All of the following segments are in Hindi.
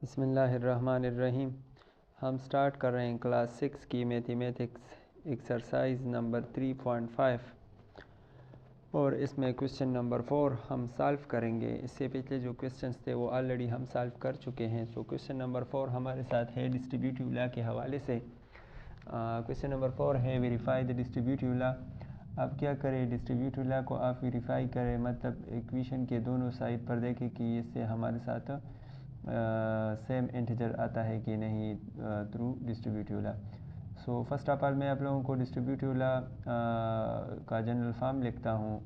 बिस्मिल्लाहिर्रहमानिर्रहीम। हम स्टार्ट कर रहे हैं क्लास 6 की मैथमेटिक्स एक्सरसाइज नंबर 3.5 और इसमें क्वेश्चन नंबर 4 हम सॉल्व करेंगे। इससे पहले जो क्वेश्चंस थे वो ऑलरेडी हम सॉल्व कर चुके हैं। सो क्वेश्चन नंबर 4 हमारे साथ है डिस्ट्रीब्यूटिव लॉ के हवाले से। क्वेश्चन नंबर 4 है वेरीफाई द डिस्ट्रीब्यूटिव लॉ। आप क्या करें, डिस्ट्रीब्यूटिव लॉ को आप वेरीफाई करें, मतलब इक्वेशन के दोनों साइड पर देखें कि इससे हमारे साथ सेम इंटीजर आता है कि नहीं through distributive law. So first of all मैं आप लोगों को डिस्ट्रीब्यूटिव लॉ का जनरल फॉर्म लिखता हूँ।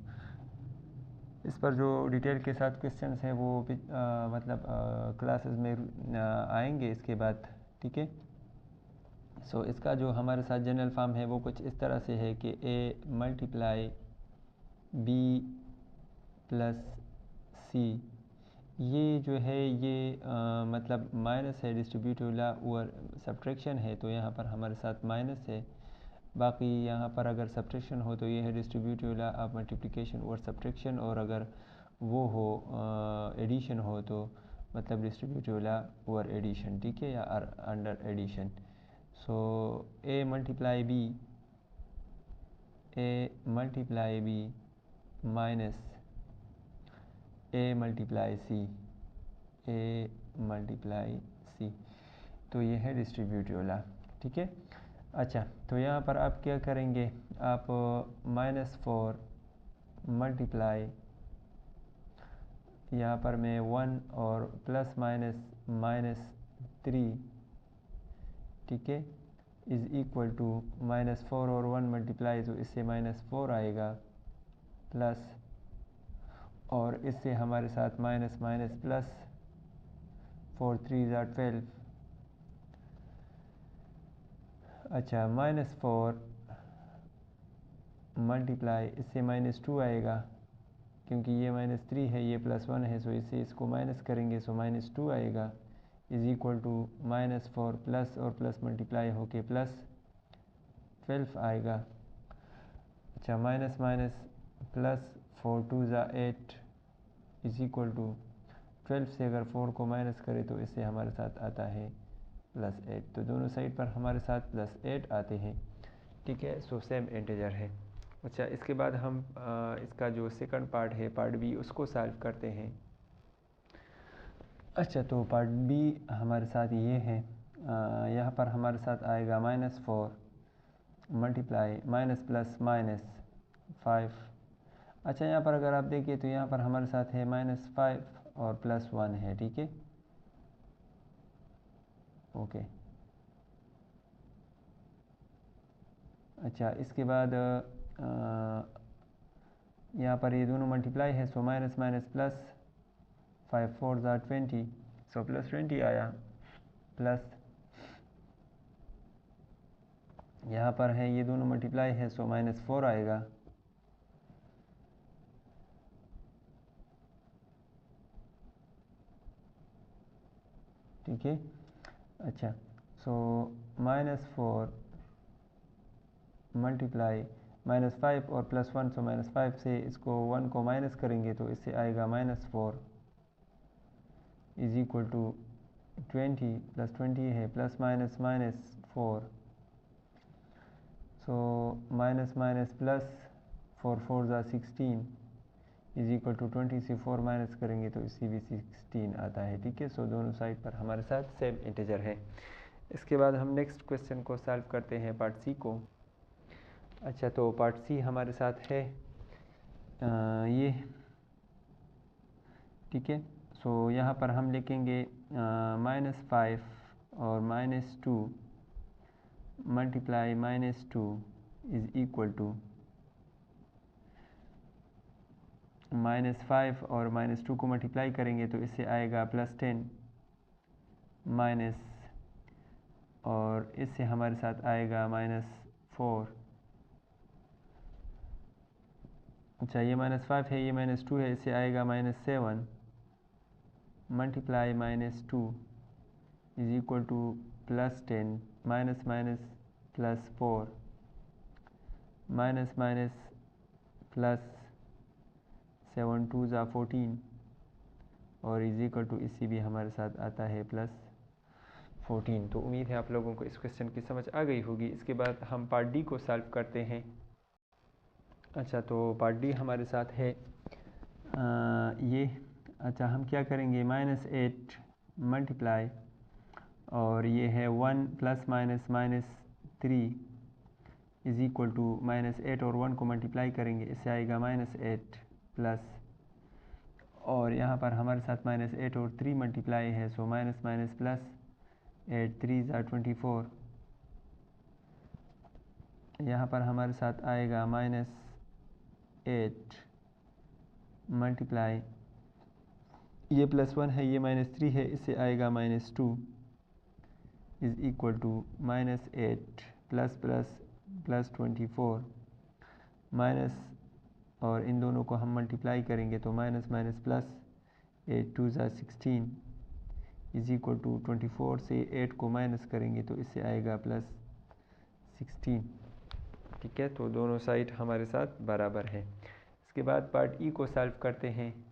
इस पर जो डिटेल के साथ क्वेश्चंस हैं वो मतलब क्लासेस में आएंगे इसके बाद, ठीक है। सो इसका जो हमारे साथ जनरल फॉर्म है वो कुछ इस तरह से है कि a मल्टीप्लाई b प्लस सी, ये जो है ये मतलब माइनस है डिस्ट्रीब्यूटिव लॉ और सब्ट्रैक्शन है, तो यहाँ पर हमारे साथ माइनस है। बाकी यहाँ पर अगर सब्ट्रैक्शन हो तो ये है डिस्ट्रीब्यूटिव लॉ ऑफ मल्टीप्लिकेशन और सब्ट्रैक्शन, और अगर वो हो एडिशन हो तो मतलब डिस्ट्रीब्यूटिव लॉ और एडिशन, ठीक है, या under addition. So a multiply b minus a multiply c, तो ये है डिस्ट्रीब्यूटिव लॉ, ठीक है। अच्छा, तो यहाँ पर आप क्या करेंगे, आप -4 मल्टीप्लाई, यहाँ पर मैं 1 और प्लस -3, ठीक है, इज़ इक्वल टू -4 और 1 मल्टीप्लाई, तो इससे -4 आएगा, प्लस और इससे हमारे साथ माइनस माइनस प्लस 4 3 = 12। अच्छा, -4 मल्टीप्लाई, इससे -2 आएगा क्योंकि ये -3 है, ये +1 है, सो इससे इसको माइनस करेंगे, सो -2 आएगा, इज़ इक्वल टू -4 प्लस और प्लस मल्टीप्लाई होके +12 आएगा। अच्छा, minus minus plus 4 2 = 8 is equal to 12 से अगर 4 को माइनस करें तो इससे हमारे साथ आता है +8, तो दोनों साइड पर हमारे साथ +8 आते हैं, ठीक है। सो सेम इंटीजर है। अच्छा, इसके बाद हम इसका जो सेकंड पार्ट है, पार्ट बी, उसको सॉल्व करते हैं। अच्छा, तो पार्ट बी हमारे साथ ये है, यहाँ पर हमारे साथ आएगा -4 मल्टीप्लाई माइनस प्लस -5। अच्छा, यहाँ पर अगर आप देखिए तो यहाँ पर हमारे साथ है -5 और +1 है, ठीक है, ओके। अच्छा, इसके बाद यहाँ पर ये दोनों मल्टीप्लाई है, सो माइनस माइनस प्लस 5 4 = 20, सो +20 आया, प्लस यहाँ पर है ये दोनों मल्टीप्लाई है, सो -4 आएगा, ठीक है। अच्छा, सो -4 मल्टीप्लाई -5 और +1, सो -5 से इसको 1 को माइनस करेंगे तो इससे आएगा -4 इज़ इक्वल टू 20 + 20 है, plus minus -4, so minus minus plus 4 4 = 16 is equal to 20 से 4 माइनस करेंगे तो इसी भी 16 आता है, ठीक है। सो दोनों साइड पर हमारे साथ सेम इंटीजर है। इसके बाद हम नेक्स्ट क्वेश्चन को सॉल्व करते हैं, पार्ट सी को। अच्छा, तो पार्ट सी हमारे साथ है ये, ठीक है। सो यहाँ पर हम लिखेंगे -5 और -2 मल्टीप्लाई -2 इज़ इक्वल टू -5 और -2 को मल्टीप्लाई करेंगे तो इससे आएगा +10 माइनस, और इससे हमारे साथ आएगा -4। अच्छा, ये -5 है, ये -2 है, इससे आएगा -7 multiply -2 is equal to +10 minus minus +4 minus minus plus 7 2 = 14 और इज इक्वल टू इसी भी हमारे साथ आता है +14। तो उम्मीद है आप लोगों को इस क्वेश्चन की समझ आ गई होगी। इसके बाद हम पार्ट डी को सॉल्व करते हैं। अच्छा, तो पार्ट डी हमारे साथ है ये। अच्छा, हम क्या करेंगे, -8 मल्टीप्लाई और ये है 1 ± -3 इज़ इक्वल टू -8 और 1 को मल्टीप्लाई करेंगे, इससे आएगा -8 प्लस, और यहाँ पर हमारे साथ -8 और 3 मल्टीप्लाई है, सो माइनस माइनस प्लस 8 3 ज़ा 24। यहाँ पर हमारे साथ आएगा -8 मल्टीप्लाई, ये +1 है, ये -3 है, इससे आएगा -2 is equal to -8 plus plus plus 24 minus, और इन दोनों को हम मल्टीप्लाई करेंगे तो माइनस माइनस प्लस 8 2 ज़ा 16 इज़ इक्वल टू 24 से 8 को माइनस करेंगे तो इससे आएगा +16। ठीक है, तो दोनों साइड हमारे साथ बराबर है। इसके बाद पार्ट ई को सॉल्व करते हैं।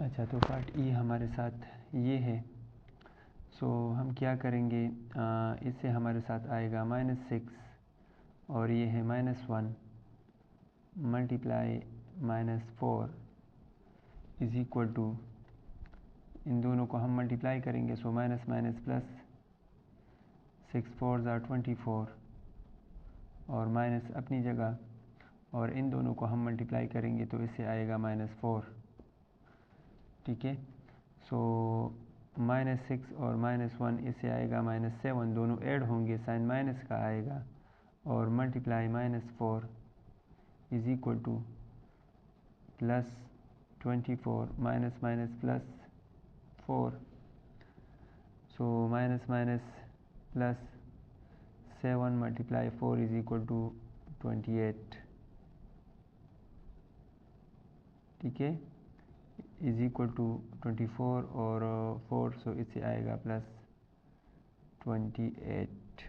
अच्छा, तो पार्ट ई हमारे साथ ये है। सो हम क्या करेंगे, इससे हमारे साथ आएगा -6 और ये है -1 मल्टीप्लाई -4 इज़ इक्वल टू, इन दोनों को हम मल्टीप्लाई करेंगे सो माइनस माइनस प्लस 6 4 ज़ा 24 और माइनस अपनी जगह, और इन दोनों को हम मल्टीप्लाई करेंगे तो इससे आएगा -4। ठीक है, सो -6 और -1 इससे आएगा -7, दोनों ऐड होंगे, साइन माइनस का आएगा, और multiply -4 is equal to +24 minus minus +4, so minus minus +7 multiply 4 is equal to 28। ठीक है, इज़ इक्वल टू 24 और 4, सो इससे आएगा +28।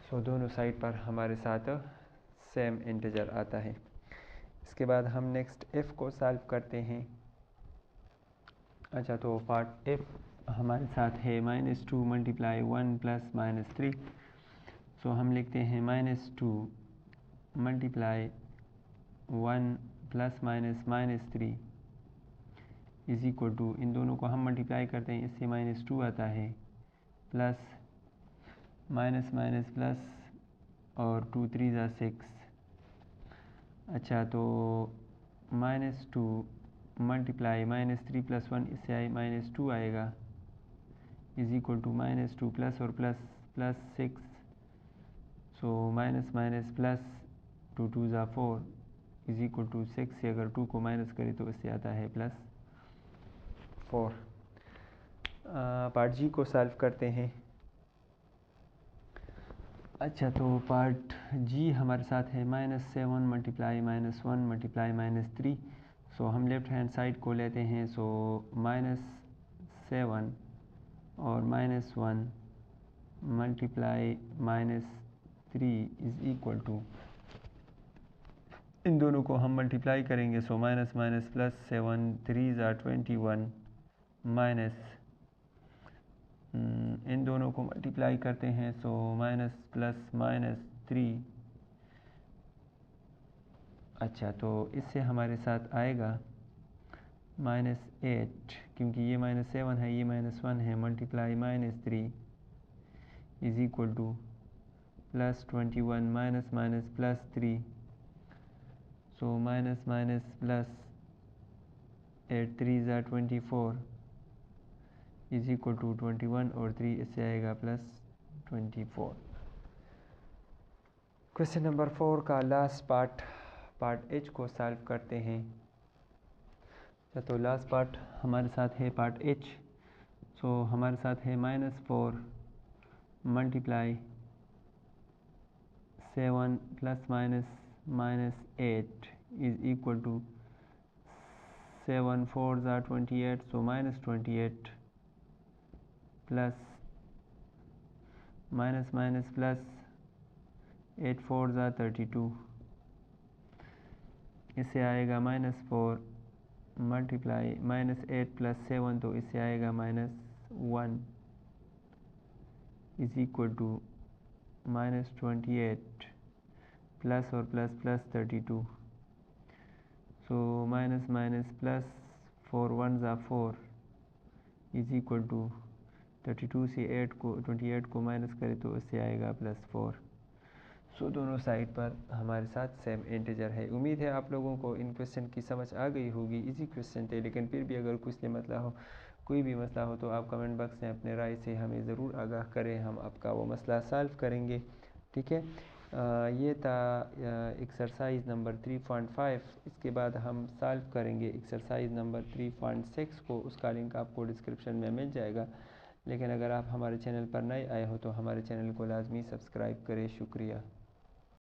सो दोनों साइड पर हमारे साथ सेम इंटीजर आता है। इसके बाद हम नेक्स्ट एफ़ को सॉल्व करते हैं। अच्छा, तो पार्ट एफ हमारे साथ है -2 मल्टीप्लाई 1 प्लस -3। सो हम लिखते हैं -2 multiply 1 plus -3 is equal to, इन दोनों को हम मल्टीप्लाई करते हैं, इससे -2 आता है, प्लस माइनस माइनस प्लस और 2 3 ज़ा 6। अच्छा, तो -2 मल्टीप्लाई -3 + 1, इससे आए -2 आएगा, इज़ इक्वल टू -2 प्लस और प्लस +6, सो माइनस माइनस प्लस 2 2 ज़ा 4 इज़ इक्वल टू 6 से अगर 2 को माइनस करें तो इससे आता है +4। पार्ट जी को सॉल्व करते हैं। अच्छा, तो पार्ट जी हमारे साथ है -7 मल्टीप्लाई -1 मल्टीप्लाई -3। सो हम लेफ़्ट हैंड साइड को लेते हैं, सो -7 और -1 मल्टीप्लाई -3 इज़ इक्वल टू, इन दोनों को हम मल्टीप्लाई करेंगे, सो माइनस माइनस प्लस 7 3 ज़ा 21 माइनस, इन दोनों को मल्टीप्लाई करते हैं, सो माइनस प्लस -3। अच्छा, तो इससे हमारे साथ आएगा -8, क्योंकि ये -7 है, ये -1 है, multiply -3 is equal to +21 minus minus +3, so minus minus plus 8 3 ज़ा 24 इज़ इक्वल टू 21 और 3, इससे आएगा +24। क्वेश्चन नंबर 4 का लास्ट पार्ट एच को सॉल्व करते हैं। तो लास्ट पार्ट हमारे साथ है पार्ट एच। सो हमारे साथ है -4 multiply 7 plus -8 is equal to 7 4 ज़ा 28, so -28 plus minus minus plus 8 4 ज़ा 32 इससे आएगा -4 मल्टीप्लाई -8 + 7, तो इससे आएगा -1 इज इक्वल टू -28 प्लस और प्लस प्लस 32। सो माइनस माइनस प्लस 4 1 ज़ा 4 इज इक्वल टू 32 से 28 को माइनस करें तो इससे आएगा +4। सो दोनों साइड पर हमारे साथ सेम इंटीजर है। उम्मीद है आप लोगों को इन क्वेश्चन की समझ आ गई होगी। इजी क्वेश्चन थे, लेकिन फिर भी अगर कुछ मसला हो, कोई भी मसला हो, तो आप कमेंट बॉक्स में अपने राय से हमें ज़रूर आगाह करें, हम आपका वो मसला सॉल्व करेंगे। ठीक है, ये था एक्सरसाइज नंबर 3.5। इसके बाद हम सॉल्व करेंगे एक्सरसाइज नंबर 3.6 को। उसका लिंक आपको डिस्क्रिप्शन में मिल जाएगा। लेकिन अगर आप हमारे चैनल पर नए आए हो तो हमारे चैनल को लाजमी सब्सक्राइब करें। शुक्रिया।